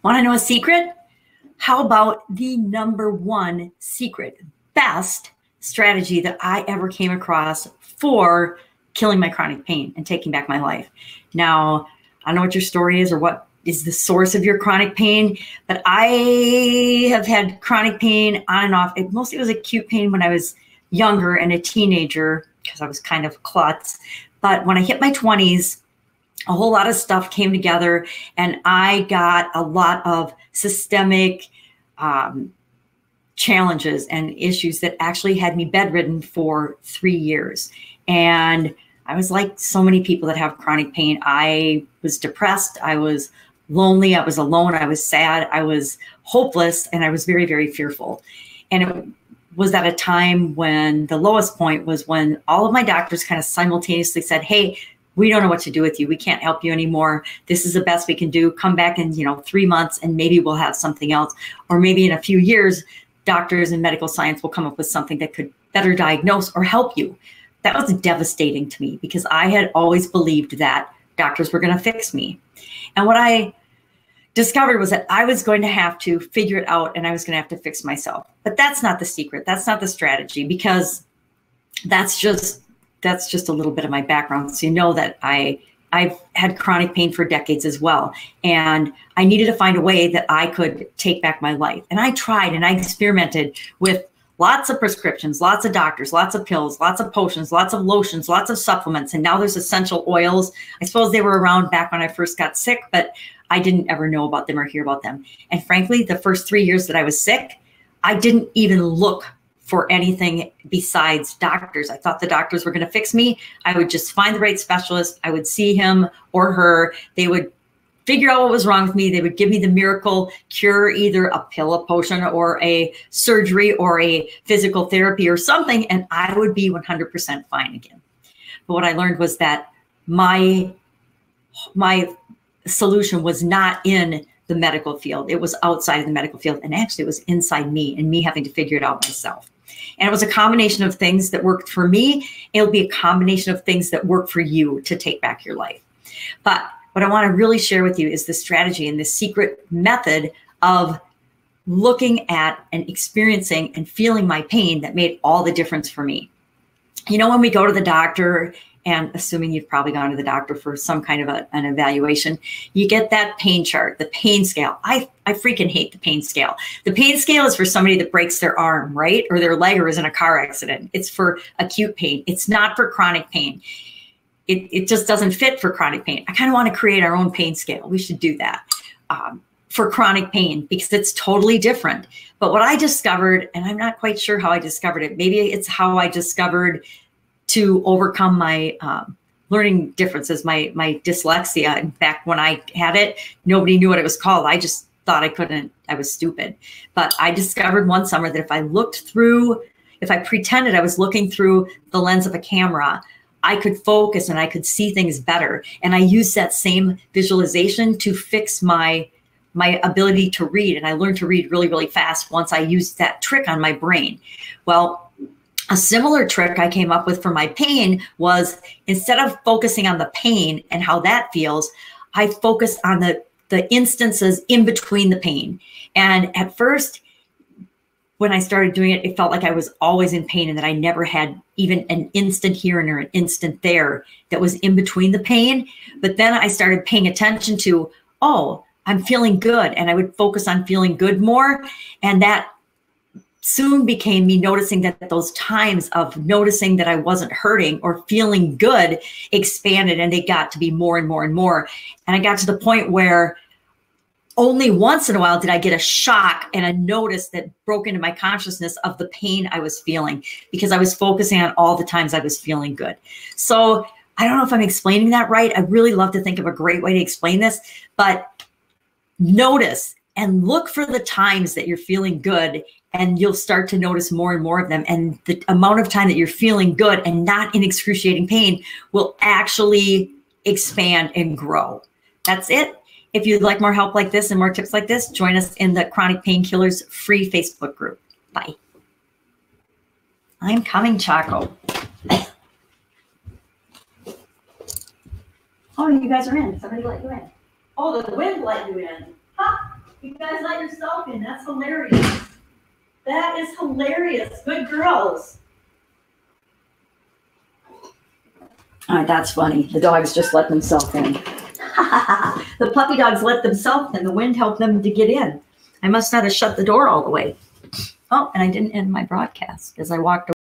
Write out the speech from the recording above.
Want to know a secret? How about the #1 secret, best strategy that I ever came across for killing my chronic pain and taking back my life? Now, I don't know what your story is or what is the source of your chronic pain, but I have had chronic pain on and off. It mostly was acute pain when I was younger and a teenager because I was kind of a klutz. But when I hit my 20s, a whole lot of stuff came together and I got a lot of systemic challenges and issues that actually had me bedridden for 3 years. And I was like so many people that have chronic pain. I was depressed. I was lonely. I was alone. I was sad. I was hopeless. And I was very, very fearful. And it was at a time when the lowest point was when all of my doctors kind of simultaneously said, hey, we don't know what to do with you. We can't help you anymore. This is the best we can do. Come back in, 3 months and maybe we'll have something else. Or maybe in a few years, doctors and medical science will come up with something that could better diagnose or help you. That was devastating to me because I had always believed that doctors were going to fix me. And what I discovered was that I was going to have to figure it out and I was going to have to fix myself. But that's not the secret. That's not the strategy, because that's just a little bit of my background. So you know that I've had chronic pain for decades as well. And I needed to find a way that I could take back my life. And I tried and I experimented with lots of prescriptions, lots of doctors, lots of pills, lots of potions, lots of lotions, lots of supplements. And now there's essential oils. I suppose they were around back when I first got sick, but I didn't ever know about them or hear about them. And frankly, the first 3 years that I was sick, I didn't even look for anything besides doctors. I thought the doctors were going to fix me. I would just find the right specialist. I would see him or her. They would figure out what was wrong with me. They would give me the miracle cure, either a pill, a potion, or a surgery, or a physical therapy or something, and I would be 100% fine again. But what I learned was that my solution was not in the medical field. It was outside of the medical field, and actually it was inside me and me having to figure it out myself. And it was a combination of things that worked for me. It'll be a combination of things that work for you to take back your life. But what I want to really share with you is the strategy and the secret method of looking at and experiencing and feeling my pain that made all the difference for me. When we go to the doctor, and assuming you've probably gone to the doctor for some kind of an evaluation, you get that pain chart, the pain scale. I freaking hate the pain scale. The pain scale is for somebody that breaks their arm, right? Or their leg, or is in a car accident. It's for acute pain. It's not for chronic pain. It just doesn't fit for chronic pain. I kind of want to create our own pain scale. We should do that for chronic pain, because it's totally different. But what I discovered, and I'm not quite sure how I discovered it, maybe it's how I discovered to overcome my learning differences, my dyslexia. In fact, when I had it, nobody knew what it was called. I just thought I was stupid. But I discovered one summer that if I pretended I was looking through the lens of a camera, I could focus and I could see things better. And I used that same visualization to fix my ability to read. And I learned to read really, really fast once I used that trick on my brain. Well, a similar trick I came up with for my pain was, instead of focusing on the pain and how that feels, I focused on the instances in between the pain. And at first, when I started doing it, it felt like I was always in pain and that I never had even an instant here and an instant there that was in between the pain. But then I started paying attention to, oh, I'm feeling good. And I would focus on feeling good more. And that soon became me noticing that those times of noticing that I wasn't hurting or feeling good expanded, and they got to be more and more and more. And I got to the point where only once in a while did I get a shock and a notice that broke into my consciousness of the pain I was feeling, because I was focusing on all the times I was feeling good. So I don't know if I'm explaining that right. I really love to think of a great way to explain this, but notice and look for the times that you're feeling good, and you'll start to notice more and more of them. And the amount of time that you're feeling good and not in excruciating pain will actually expand and grow. That's it. If you'd like more help like this and more tips like this, join us in the Chronic Painkillers free Facebook group. Bye. I'm coming, Chaco. Oh, you guys are in. Somebody let you in. Oh, the wind let you in. Huh? You guys let yourself in. That's hilarious. That is hilarious. Good girls. All right, that's funny. The dogs just let themselves in. The puppy dogs let themselves in. The wind helped them to get in. I must not have shut the door all the way. Oh, and I didn't end my broadcast as I walked away.